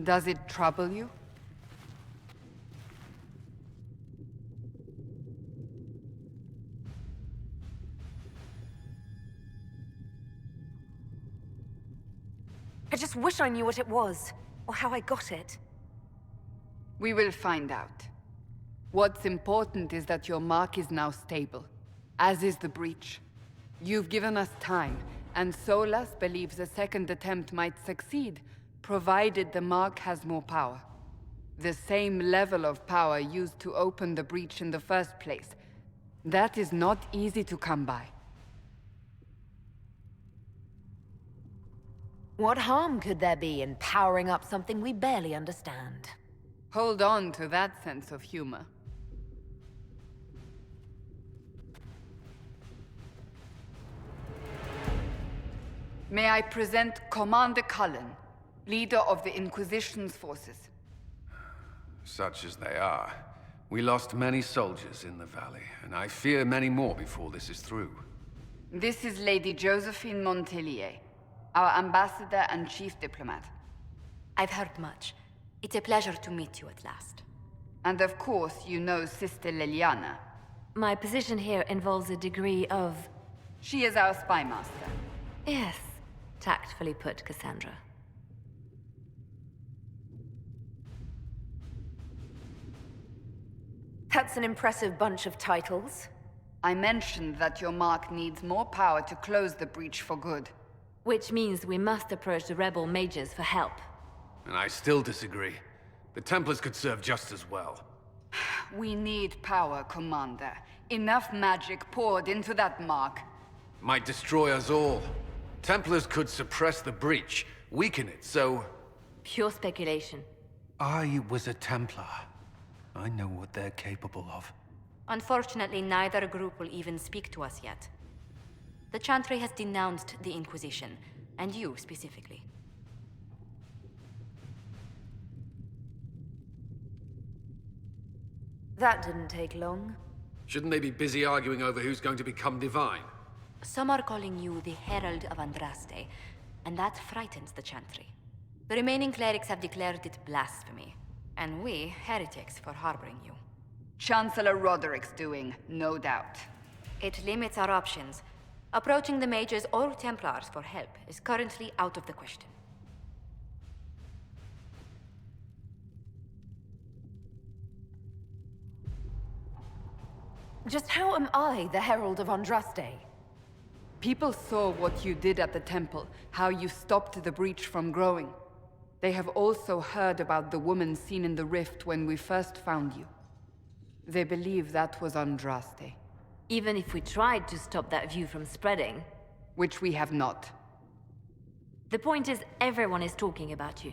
Does it trouble you? I just wish I knew what it was, or how I got it. We will find out. What's important is that your mark is now stable, as is the breach. You've given us time, and Solas believes a second attempt might succeed, provided the mark has more power. The same level of power used to open the breach in the first place. That is not easy to come by. What harm could there be in powering up something we barely understand? Hold on to that sense of humor. May I present Commander Cullen, leader of the Inquisition's forces. Such as they are. We lost many soldiers in the valley, and I fear many more before this is through. This is Lady Josephine Montelier, our ambassador and chief diplomat. I've heard much. It's a pleasure to meet you at last. And of course, you know Sister Liliana. My position here involves a degree of... She is our spy master. Yes, tactfully put, Cassandra. That's an impressive bunch of titles. I mentioned that your mark needs more power to close the breach for good. Which means we must approach the rebel mages for help. And I still disagree. The Templars could serve just as well. We need power, Commander. Enough magic poured into that mark. Might destroy us all. Templars could suppress the breach, weaken it, so... Pure speculation. I was a Templar. I know what they're capable of. Unfortunately, neither group will even speak to us yet. The Chantry has denounced the Inquisition, and you specifically. That didn't take long. Shouldn't they be busy arguing over who's going to become divine? Some are calling you the Herald of Andraste, and that frightens the Chantry. The remaining clerics have declared it blasphemy, and we, heretics, for harboring you. Chancellor Roderick's doing, no doubt. It limits our options. Approaching the mages or Templars for help is currently out of the question. Just how am I the Herald of Andraste? People saw what you did at the temple, how you stopped the breach from growing. They have also heard about the woman seen in the rift when we first found you. They believe that was Andraste. Even if we tried to stop that view from spreading... Which we have not. The point is, everyone is talking about you.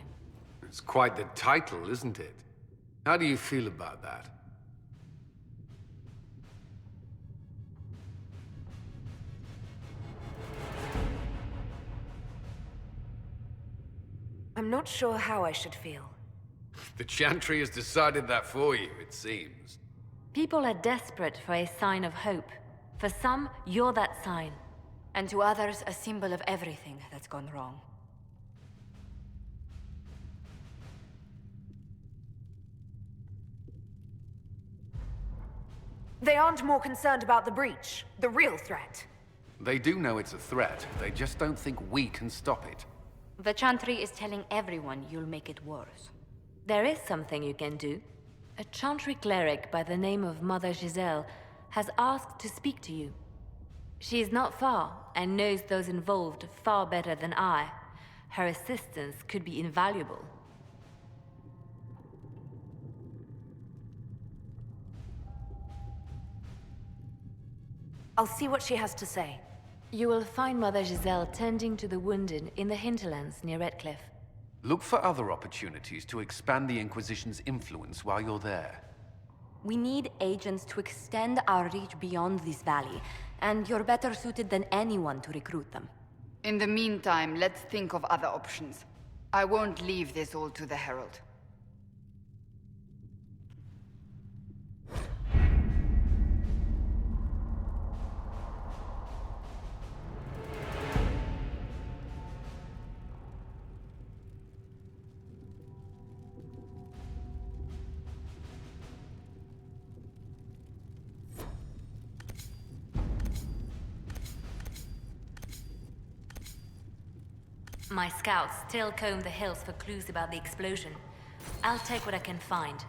It's quite the title, isn't it? How do you feel about that? I'm not sure how I should feel. The Chantry has decided that for you, it seems. People are desperate for a sign of hope. For some, you're that sign. And to others, a symbol of everything that's gone wrong. They aren't more concerned about the breach, the real threat. They do know it's a threat, they just don't think we can stop it. The Chantry is telling everyone you'll make it worse. There is something you can do. A Chantry cleric by the name of Mother Giselle has asked to speak to you. She is not far, and knows those involved far better than I. Her assistance could be invaluable. I'll see what she has to say. You will find Mother Giselle tending to the wounded in the hinterlands near Redcliffe. Look for other opportunities to expand the Inquisition's influence while you're there. We need agents to extend our reach beyond this valley, and you're better suited than anyone to recruit them. In the meantime, let's think of other options. I won't leave this all to the Herald. My scouts still comb the hills for clues about the explosion. I'll take what I can find.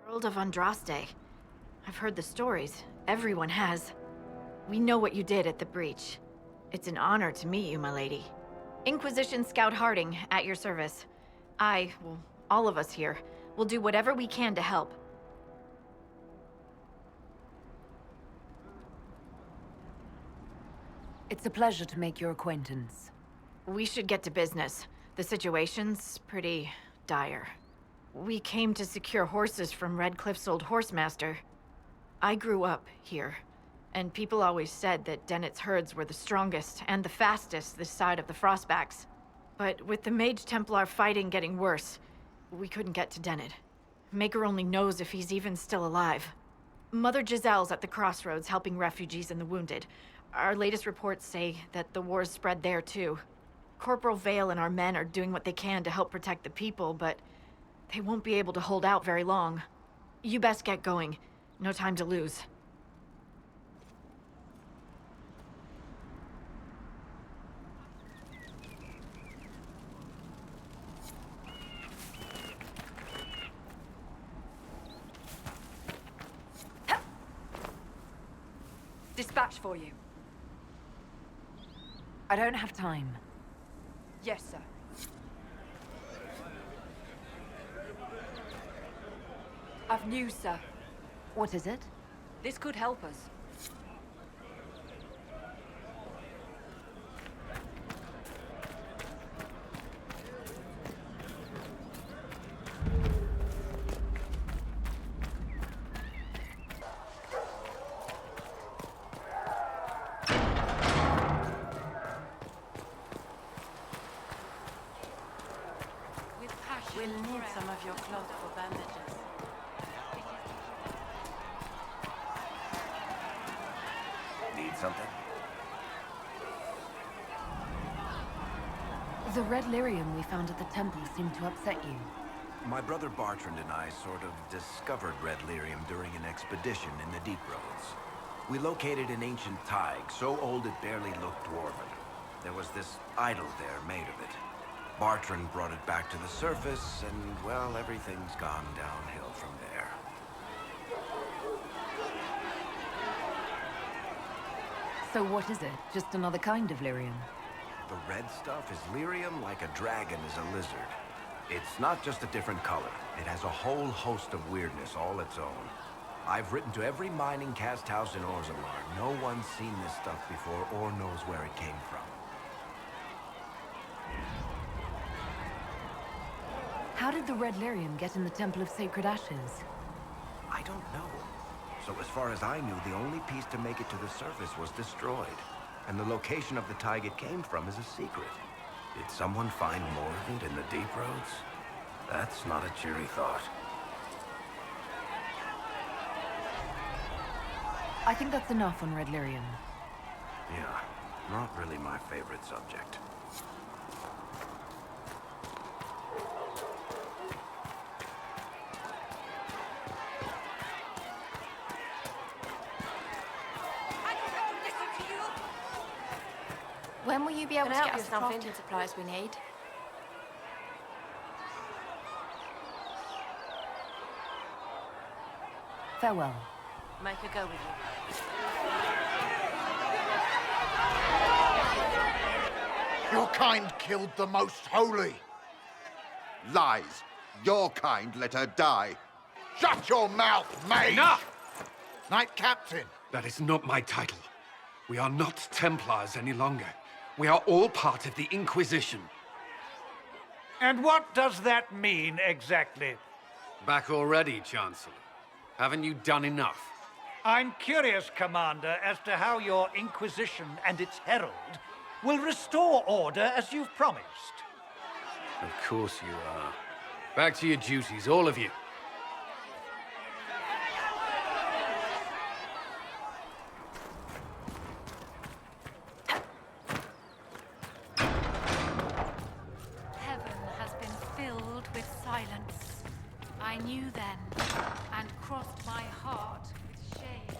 Herald of Andraste. I've heard the stories. Everyone has. We know what you did at the breach. It's an honor to meet you, my lady. Inquisition Scout Harding, at your service. Well, all of us here, will do whatever we can to help. It's a pleasure to make your acquaintance. We should get to business. The situation's pretty dire. We came to secure horses from Redcliffe's old horsemaster. I grew up here, and people always said that Dennett's herds were the strongest and the fastest this side of the Frostbacks. But with the Mage Templar fighting getting worse, we couldn't get to Dennett. Maker only knows if he's even still alive. Mother Giselle's at the crossroads helping refugees and the wounded. Our latest reports say that the war's spread there too. Corporal Vale and our men are doing what they can to help protect the people, but they won't be able to hold out very long. You best get going. No time to lose. Dispatch for you. I don't have time. Yes, sir. I've news, sir. What is it? This could help us. We'll need some of your cloth for bandages. Need something? The red lyrium we found at the temple seemed to upset you. My brother Bartrand and I sort of discovered red lyrium during an expedition in the Deep Roads. We located an ancient thaig, so old it barely looked dwarven. There was this idol there made of it. Bartrand brought it back to the surface, and, well, everything's gone downhill from there. So what is it? Just another kind of lyrium? The red stuff is lyrium like a dragon is a lizard. It's not just a different color. It has a whole host of weirdness all its own. I've written to every mining cast house in Orzammar. No one's seen this stuff before or knows where it came from. How did the red lyrium get in the Temple of Sacred Ashes? I don't know. So as far as I knew, the only piece to make it to the surface was destroyed. And the location of the thaig it came from is a secret. Did someone find more of it in the Deep Roads? That's not a cheery thought. I think that's enough on red lyrium. Yeah, not really my favorite subject. When will you be able Can to I get help us you the with crafting supplies we need? Farewell. Make her go with you. Your kind killed the most holy. Lies. Your kind let her die. Shut your mouth, mate! Enough! Knight Captain. That is not my title. We are not Templars any longer. We are all part of the Inquisition. And what does that mean exactly? Back already, Chancellor. Haven't you done enough? I'm curious, Commander, as to how your Inquisition and its herald will restore order as you've promised. Of course you are. Back to your duties, all of you. Heaven has been filled with silence. I knew then, and crossed my heart with shame.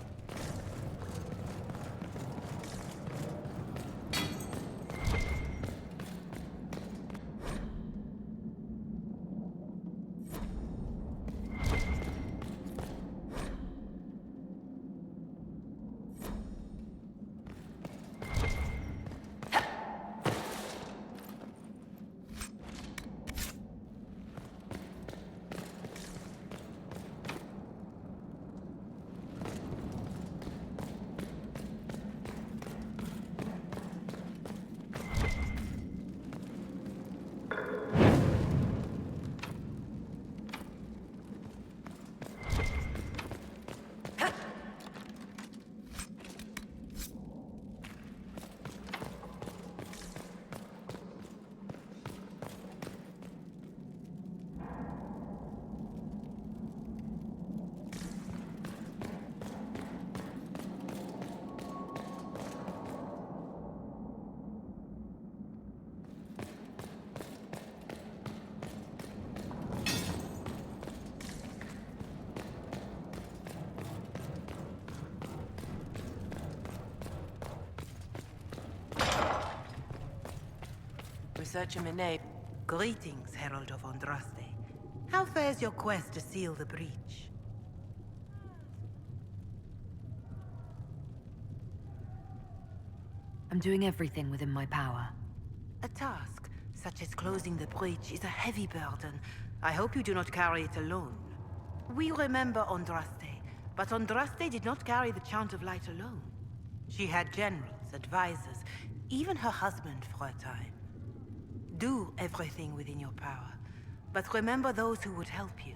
Researcher Minay. Greetings, Herald of Andraste. How fares your quest to seal the breach? I'm doing everything within my power. A task, such as closing the breach, is a heavy burden. I hope you do not carry it alone. We remember Andraste, but Andraste did not carry the Chant of Light alone. She had generals, advisors, even her husband for a time. Do everything within your power, but remember those who would help you.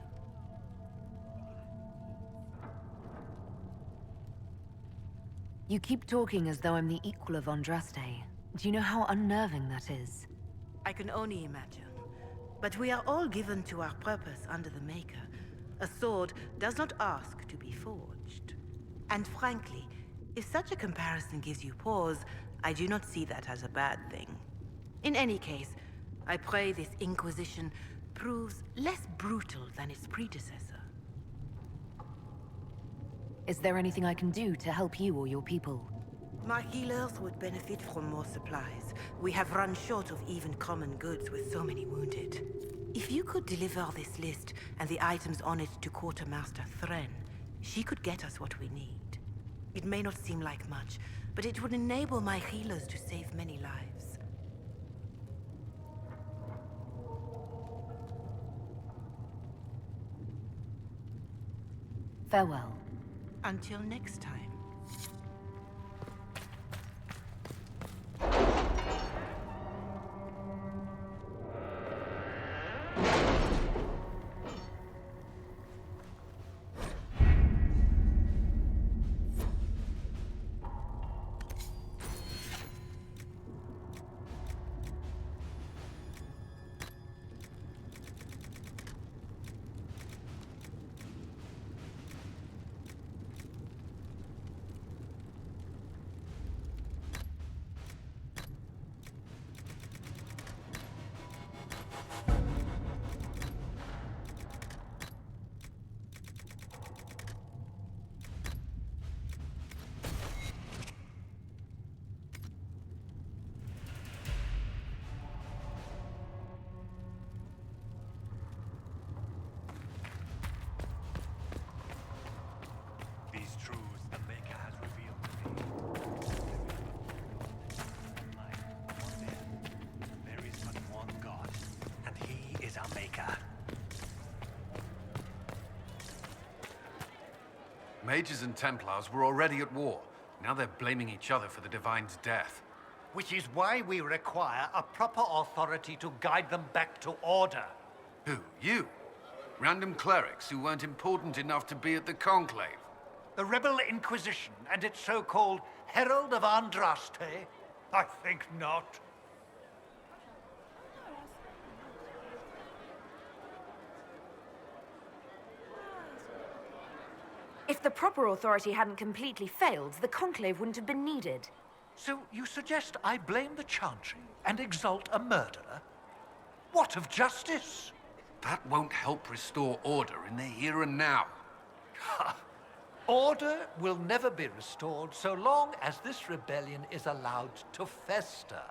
You keep talking as though I'm the equal of Andraste. Do you know how unnerving that is? I can only imagine. But we are all given to our purpose under the Maker. A sword does not ask to be forged. And frankly, if such a comparison gives you pause, I do not see that as a bad thing. In any case, I pray this Inquisition proves less brutal than its predecessor. Is there anything I can do to help you or your people? My healers would benefit from more supplies. We have run short of even common goods with so many wounded. If you could deliver this list and the items on it to Quartermaster Thren, she could get us what we need. It may not seem like much, but it would enable my healers to save many lives. Farewell. Until next time. Mages and Templars were already at war. Now they're blaming each other for the Divine's death. Which is why we require a proper authority to guide them back to order. Who? You? Random clerics who weren't important enough to be at the Conclave? The Rebel Inquisition and its so-called Herald of Andraste? I think not. If the proper authority hadn't completely failed, the Conclave wouldn't have been needed. So you suggest I blame the Chantry and exalt a murderer? What of justice? That won't help restore order in the here and now. Order will never be restored so long as this rebellion is allowed to fester.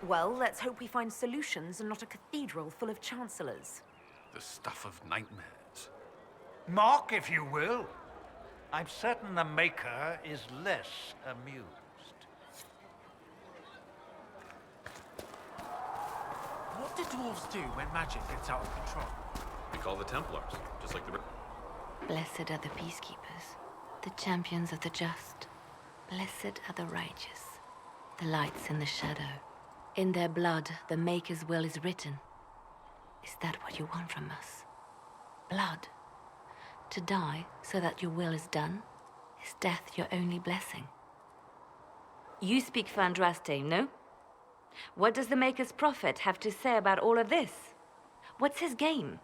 Well, let's hope we find solutions and not a cathedral full of chancellors. The stuff of nightmares. Mock, if you will. I'm certain the Maker is less amused. What do dwarves do when magic gets out of control? We call the Templars, just like the... Blessed are the peacekeepers, the champions of the just. Blessed are the righteous, the lights in the shadow. In their blood, the Maker's will is written. Is that what you want from us? Blood? To die so that your will is done? Is death your only blessing? You speak for Andraste, no? What does the Maker's prophet have to say about all of this? What's his game?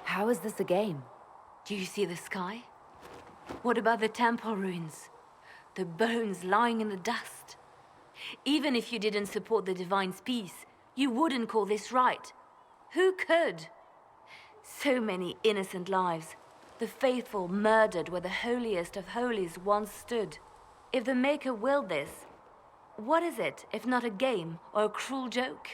How is this a game? Do you see the sky? What about the temple ruins? The bones lying in the dust? Even if you didn't support the Divine's peace, you wouldn't call this right. Who could? So many innocent lives. The faithful murdered where the holiest of holies once stood. If the Maker willed this, what is it if not a game or a cruel joke?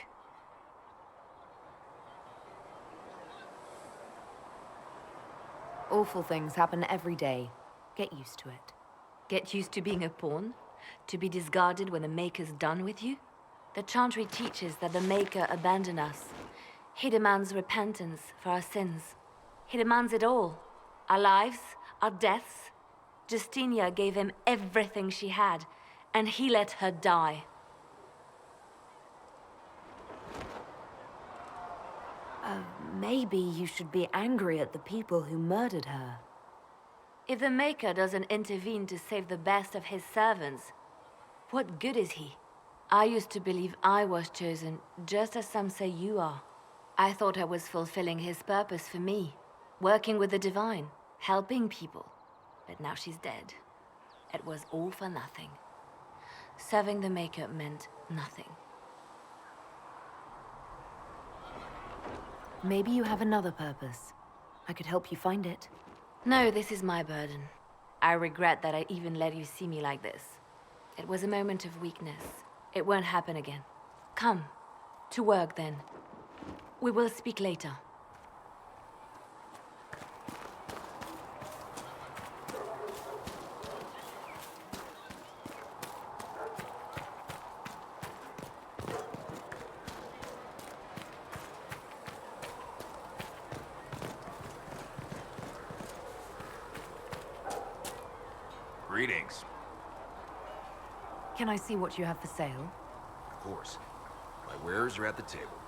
Awful things happen every day. Get used to it. Get used to being a pawn? To be discarded when the Maker's done with you? The Chantry teaches that the Maker abandoned us. He demands repentance for our sins. He demands it all. Our lives, our deaths. Justinia gave him everything she had, and he let her die. Maybe you should be angry at the people who murdered her. If the Maker doesn't intervene to save the best of his servants, what good is he? I used to believe I was chosen, just as some say you are. I thought I was fulfilling his purpose for me, working with the divine, helping people. But now she's dead. It was all for nothing. Serving the Maker meant nothing. Maybe you have another purpose. I could help you find it. No, this is my burden. I regret that I even let you see me like this. It was a moment of weakness. It won't happen again. Come. To work, then. We will speak later. Greetings. Can I see what you have for sale? Of course. My wares are at the table.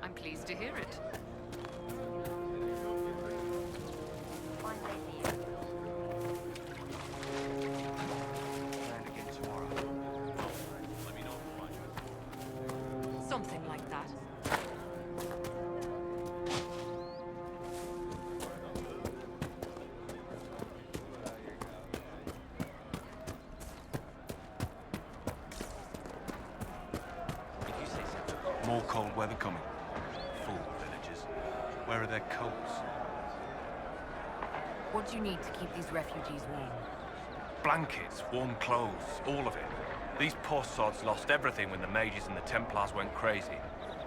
I'm pleased to hear it. Something like that. More cold weather coming. Fool villagers. Where are their coats? What do you need to keep these refugees warm? Blankets, warm clothes, all of it. These poor sods lost everything when the mages and the Templars went crazy.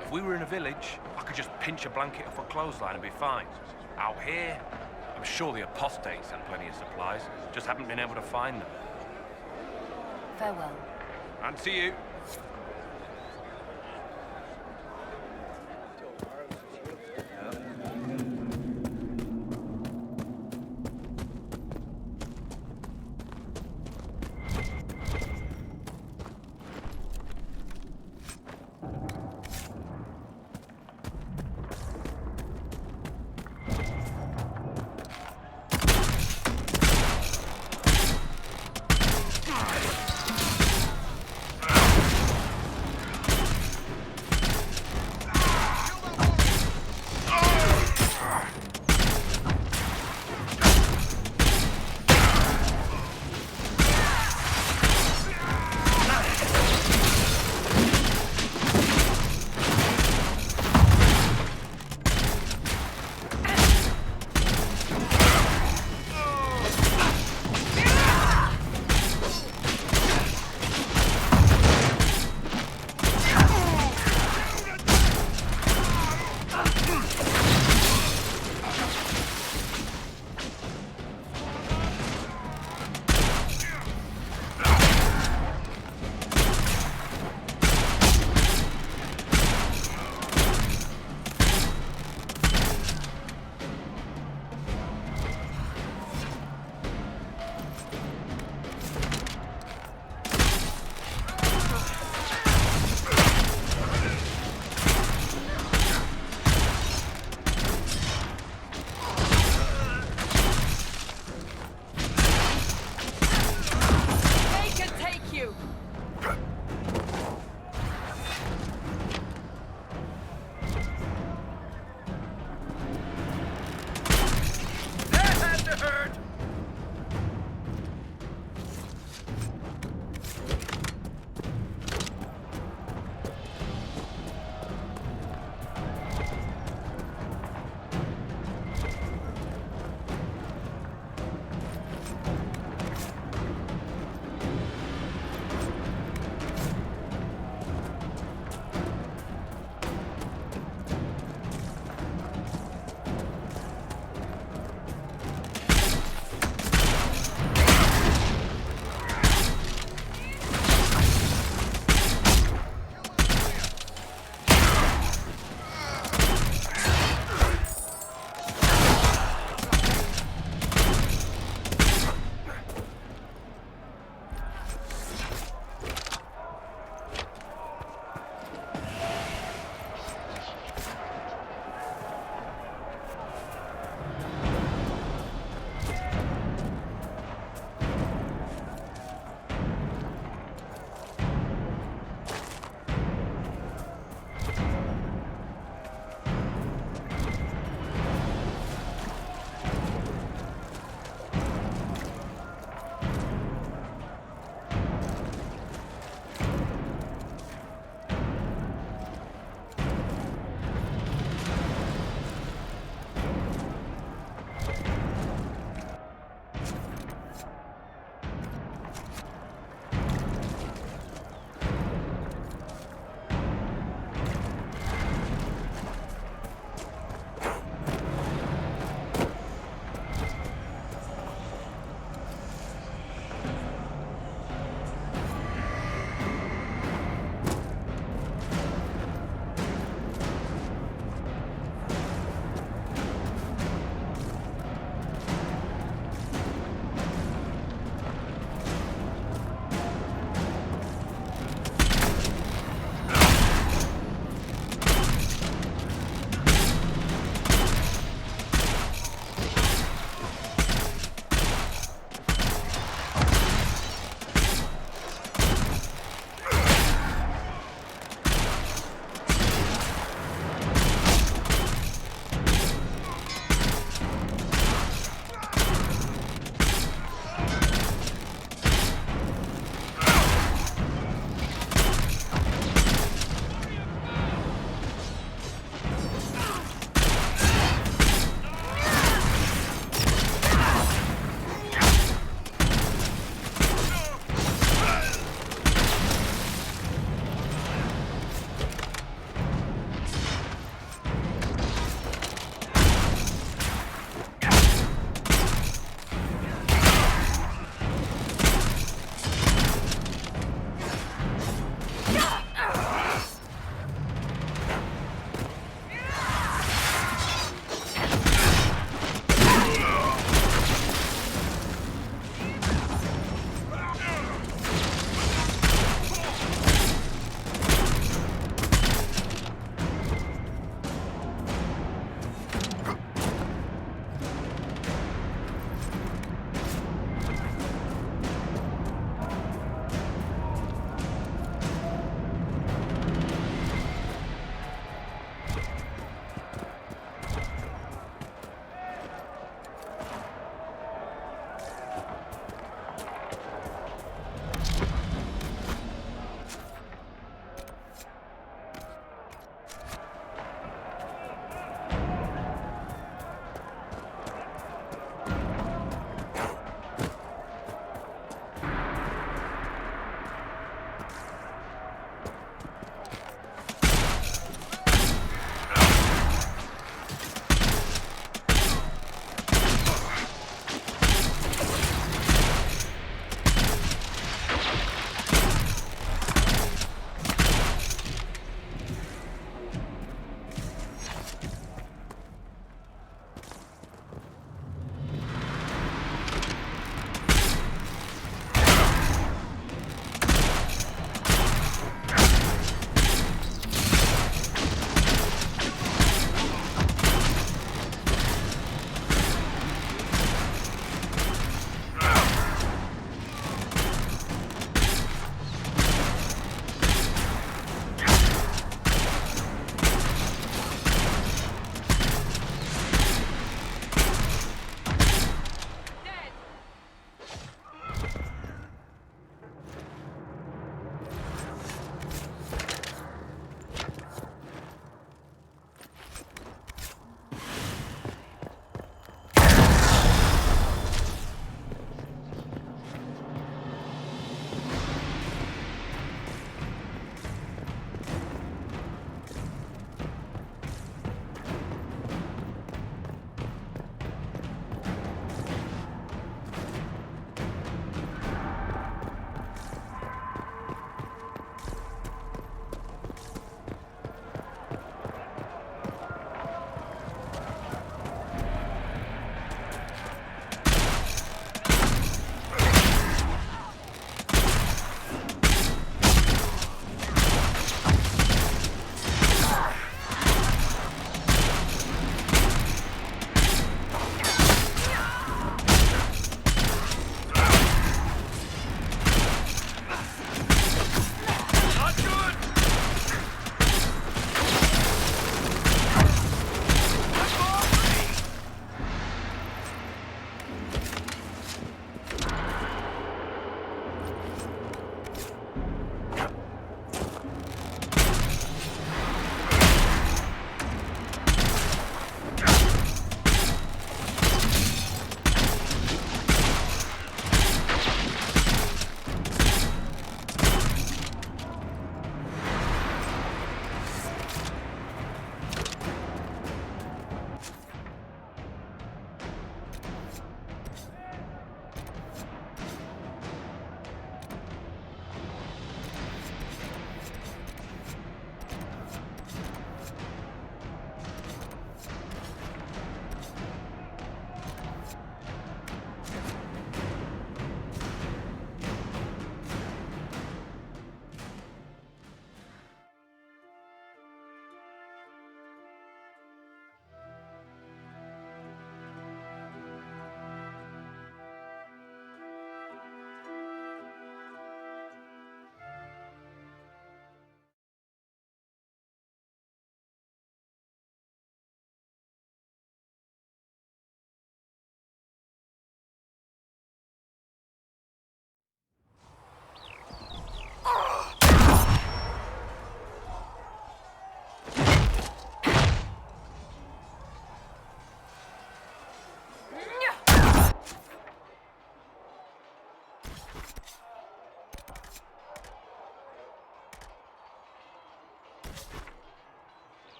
If we were in a village, I could just pinch a blanket off a clothesline and be fine. Out here, I'm sure the apostates had plenty of supplies, just haven't been able to find them. Farewell. And to you.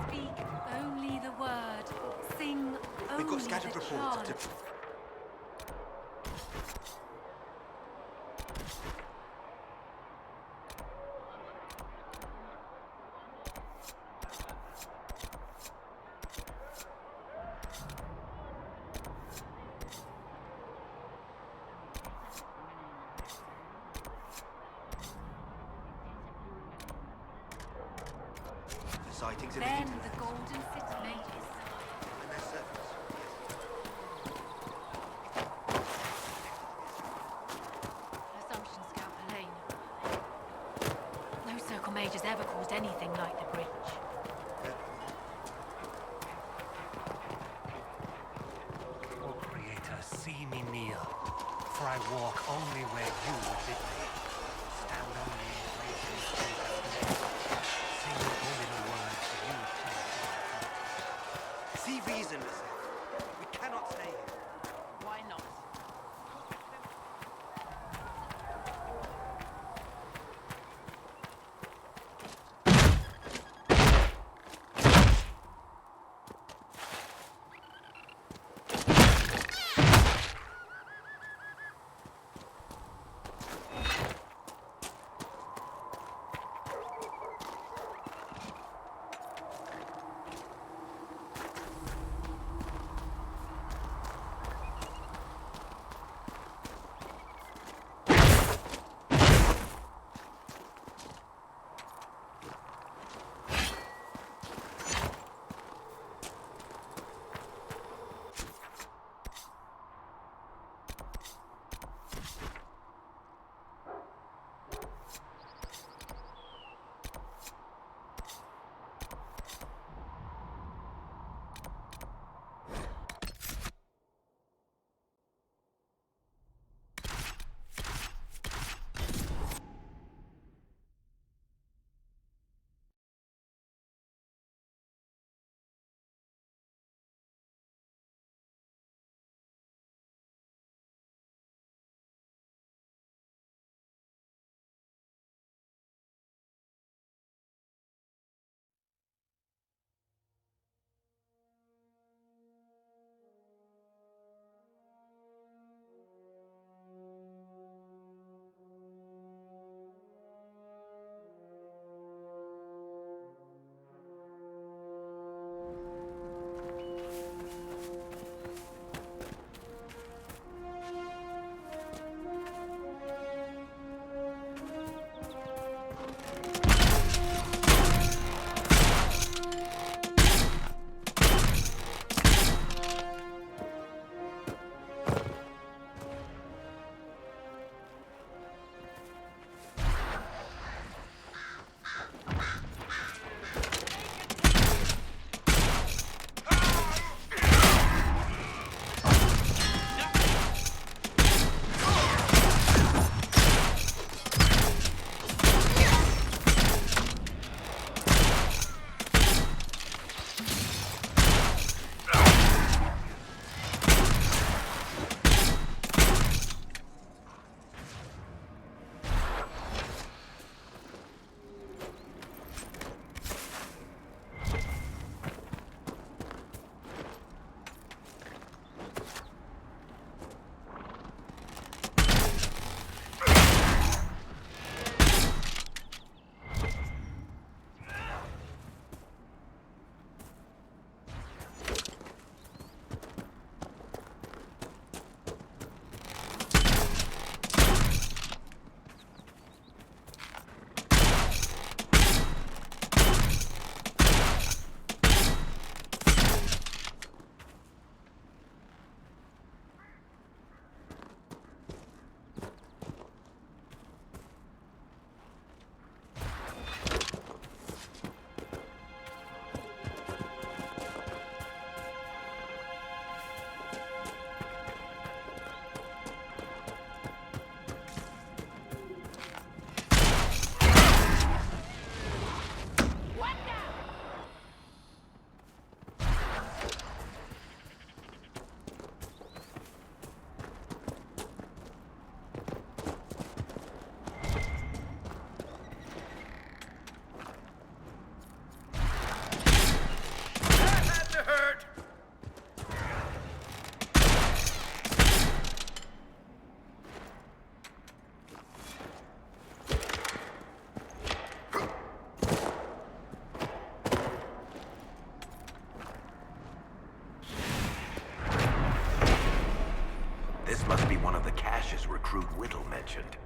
Speak only the word. Sing only We've got scattered the reports chant. to... The sightings in the Then hinterlands. the Golden City mages. And their servants. Assumption Scalper Lane. No Circle Mage has ever caused anything like the bridge. O Creator, see me kneel, for I walk only where you would bid me. Stand only in places you have made. Sing only the words you tell me. See reason, Mascot. We cannot stay here. Why not? This must be one of the caches Recruit Whittle mentioned.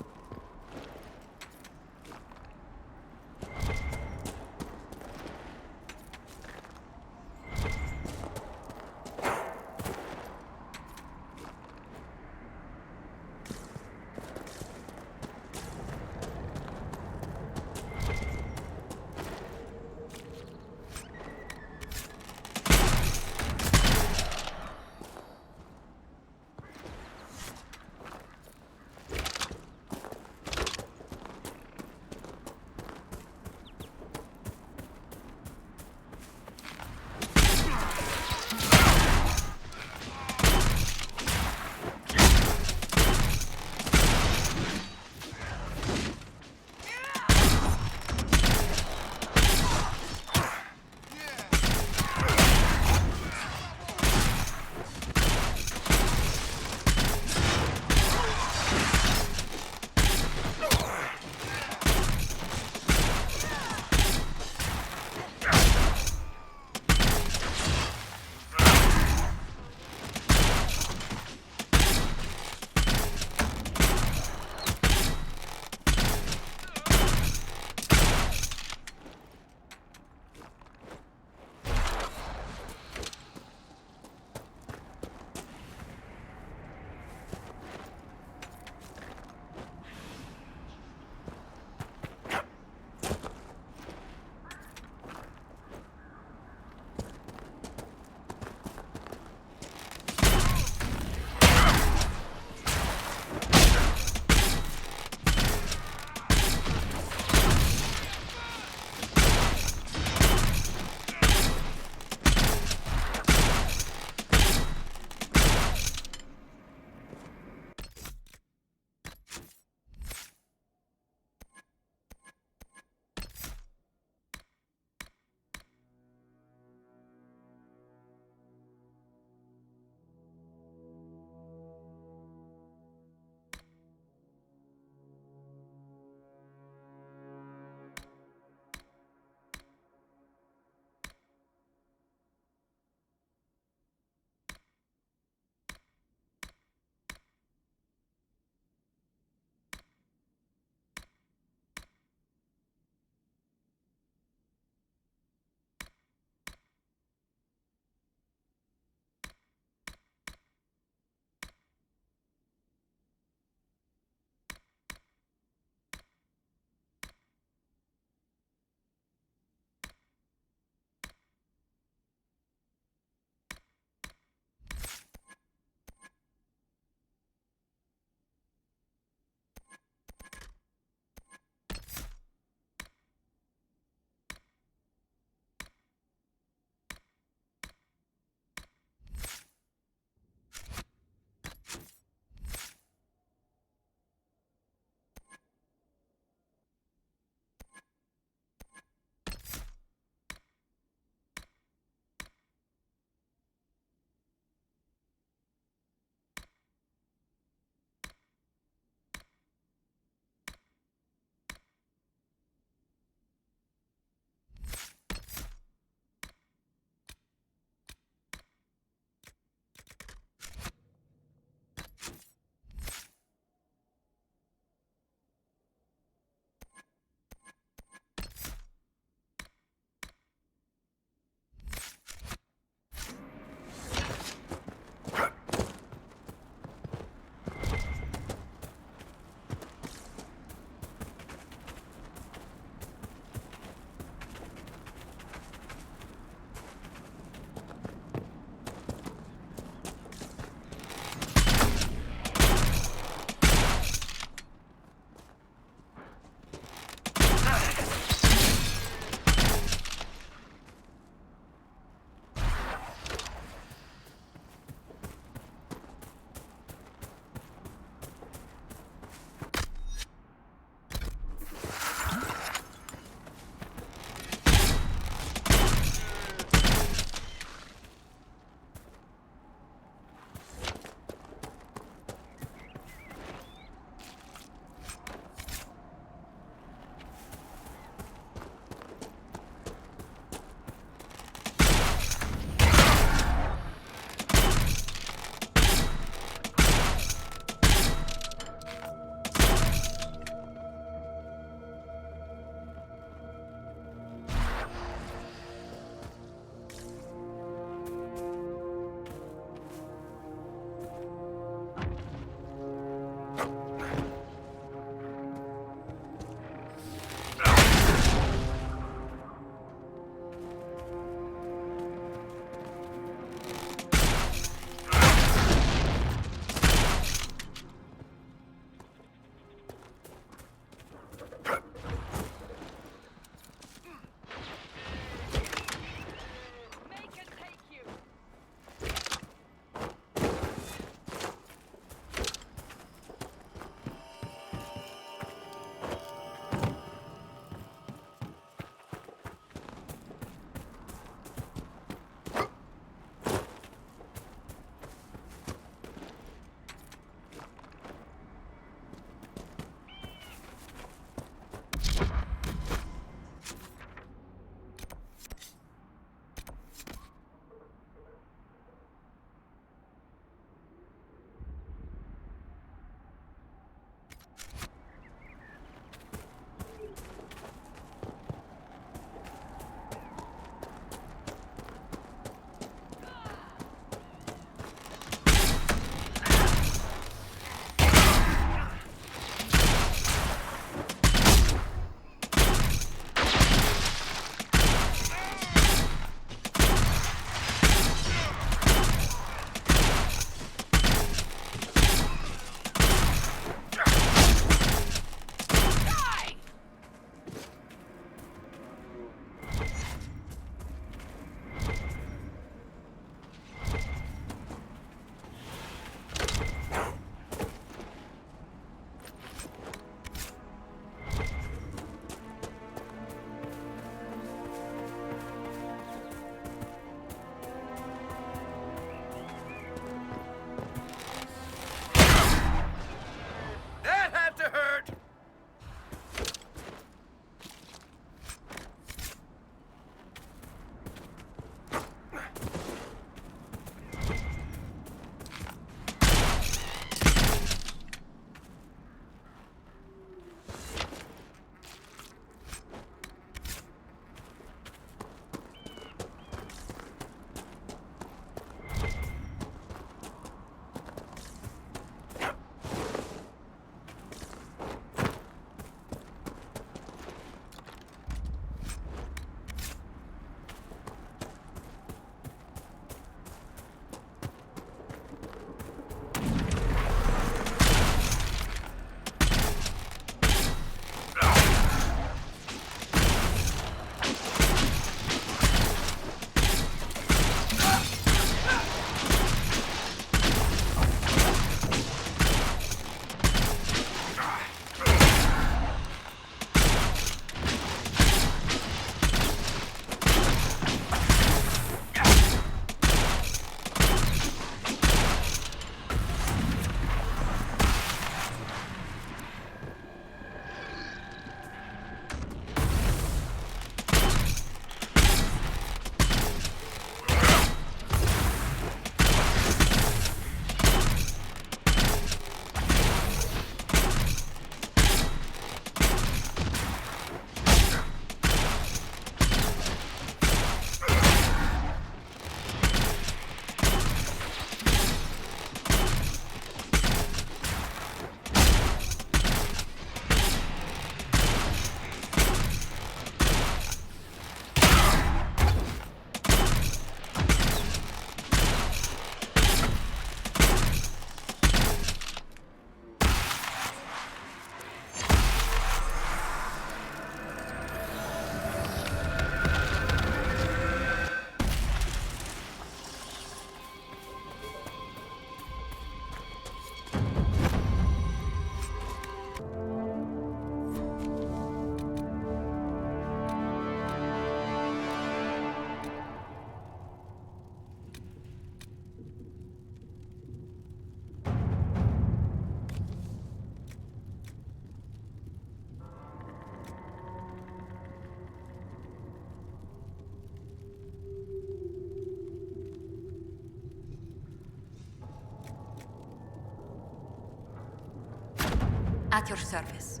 At your service.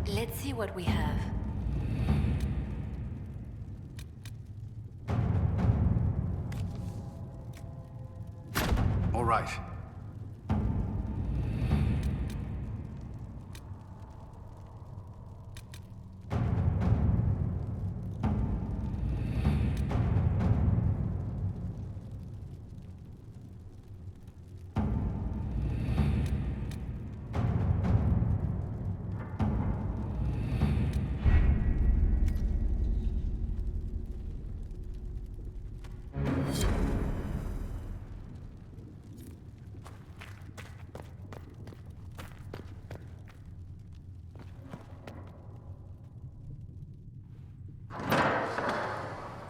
Let's see what we have. All right.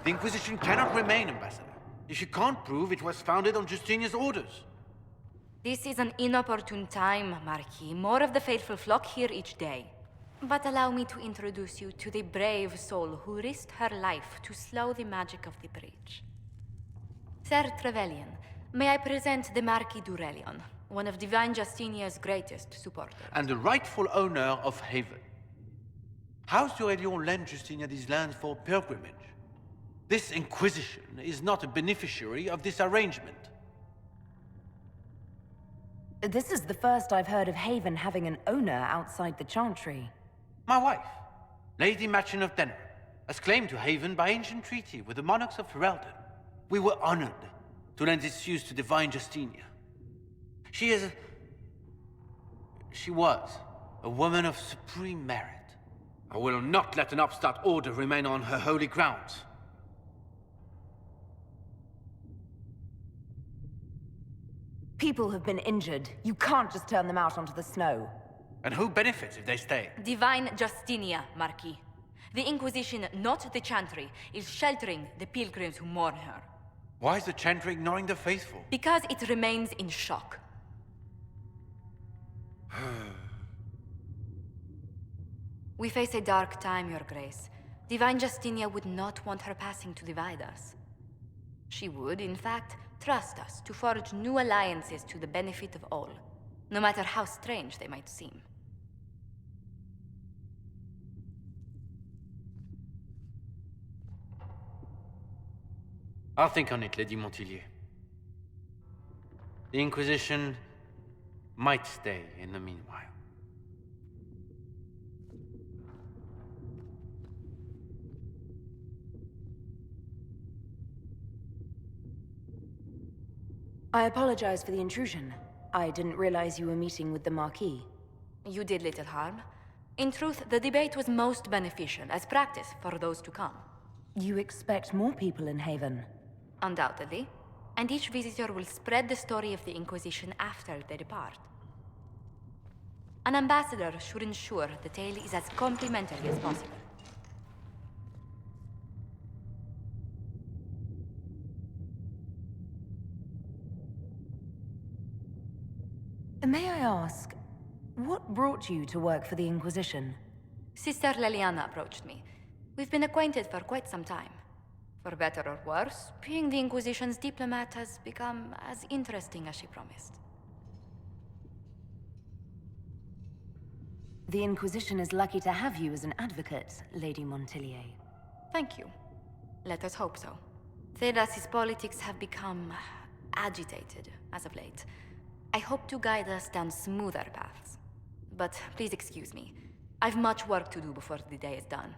The Inquisition cannot remain, Ambassador, if you can't prove it was founded on Justinia's orders. This is an inopportune time, Marquis. More of the faithful flock here each day. But allow me to introduce you to the brave soul who risked her life to slow the magic of the breach. Sir Trevelyan, may I present the Marquis d'Aurelion, one of Divine Justinia's greatest supporters. And the rightful owner of Haven. House d'Aurelion lent Justinia these lands for pilgrimage. This Inquisition is not a beneficiary of this arrangement. This is the first I've heard of Haven having an owner outside the Chantry. My wife, Lady Machin of Denner, has claimed to Haven by ancient treaty with the monarchs of Ferelden. We were honored to lend its use to Divine Justinia. She was a woman of supreme merit. I will not let an upstart order remain on her holy grounds. People have been injured. You can't just turn them out onto the snow. And who benefits if they stay? Divine Justinia, Marquis. The Inquisition, not the Chantry, is sheltering the pilgrims who mourn her. Why is the Chantry ignoring the faithful? Because it remains in shock. We face a dark time, Your Grace. Divine Justinia would not want her passing to divide us. She would, in fact, trust us to forge new alliances to the benefit of all, no matter how strange they might seem. I'll think on it, Lady Montillier. The Inquisition might stay in the meanwhile. I apologize for the intrusion. I didn't realize you were meeting with the Marquis. You did little harm. In truth, the debate was most beneficial as practice for those to come. You expect more people in Haven? Undoubtedly. And each visitor will spread the story of the Inquisition after they depart. An ambassador should ensure the tale is as complimentary as possible. May I ask, what brought you to work for the Inquisition? Sister Leliana approached me. We've been acquainted for quite some time. For better or worse, being the Inquisition's diplomat has become as interesting as she promised. The Inquisition is lucky to have you as an advocate, Lady Montillier. Thank you. Let us hope so. Thedas's politics have become agitated as of late. I hope to guide us down smoother paths. But please excuse me. I've much work to do before the day is done.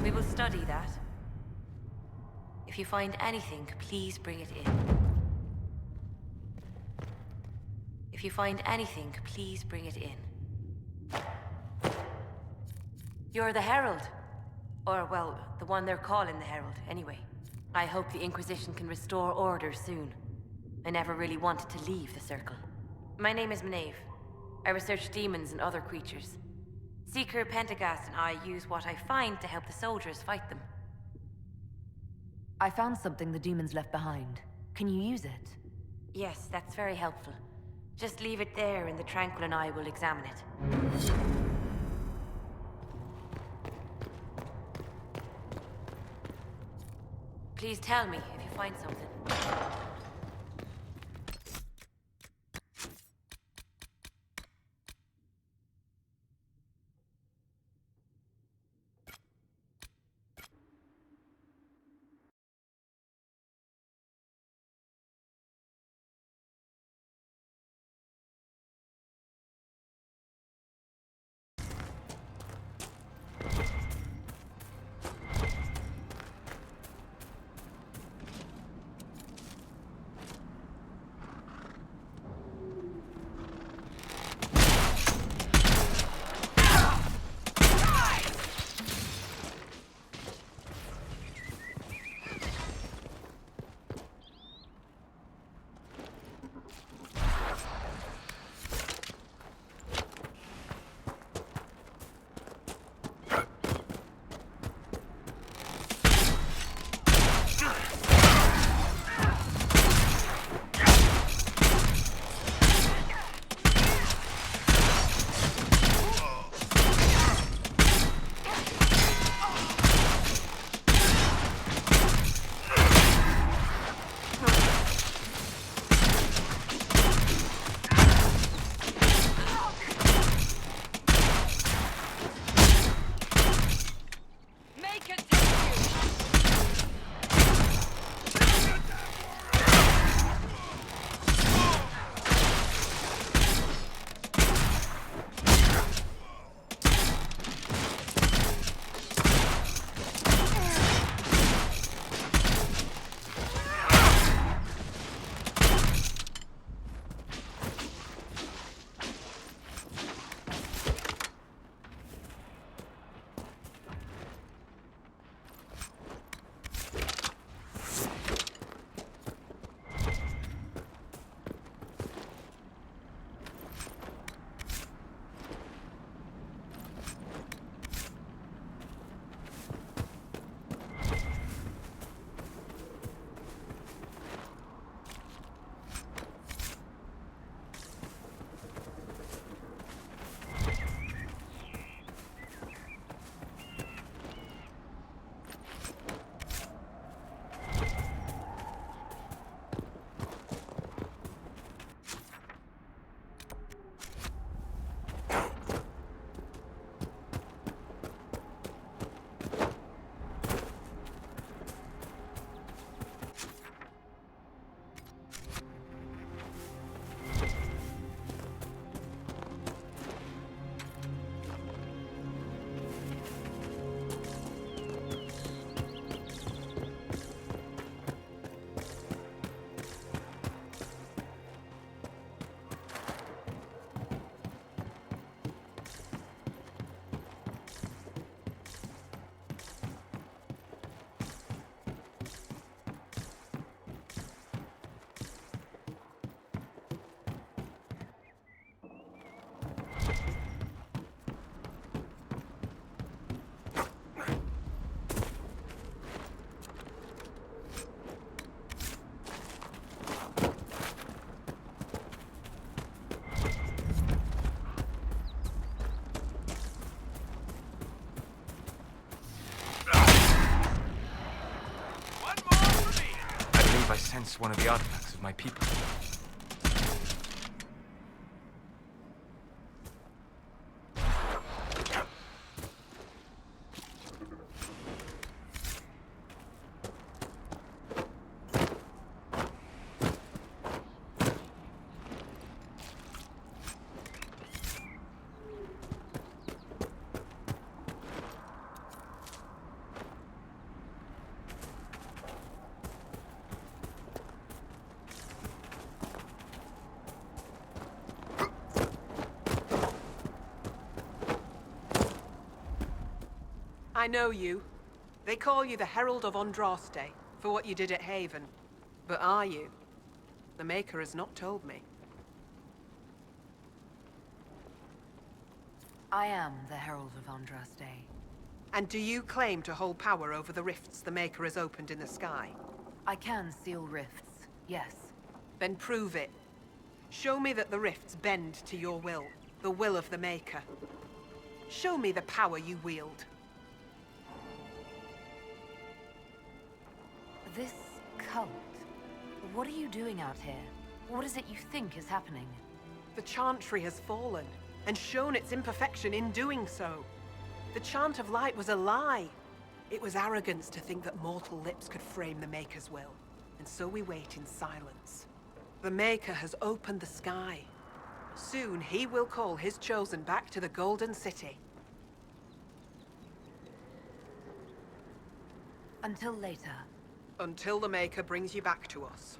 We will study that. If you find anything, please bring it in. If you find anything, please bring it in. You're the Herald. Or, well, the one they're calling the Herald, anyway. I hope the Inquisition can restore order soon. I never really wanted to leave the Circle. My name is Maeve. I research demons and other creatures. Seeker Pentagast and I use what I find to help the soldiers fight them. I found something the demons left behind. Can you use it? Yes, that's very helpful. Just leave it there and the Tranquil and I will examine it. Please tell me if you find something. I sense one of the artifacts of my people. I know you. They call you the Herald of Andraste for what you did at Haven. But are you? The Maker has not told me. I am the Herald of Andraste. And do you claim to hold power over the rifts the Maker has opened in the sky? I can seal rifts, yes. Then prove it. Show me that the rifts bend to your will, the will of the Maker. Show me the power you wield. This cult, what are you doing out here? What is it you think is happening? The Chantry has fallen, and shown its imperfection in doing so. The Chant of Light was a lie. It was arrogance to think that mortal lips could frame the Maker's will, and so we wait in silence. The Maker has opened the sky. Soon he will call his chosen back to the Golden City. Until later. Until the Maker brings you back to us.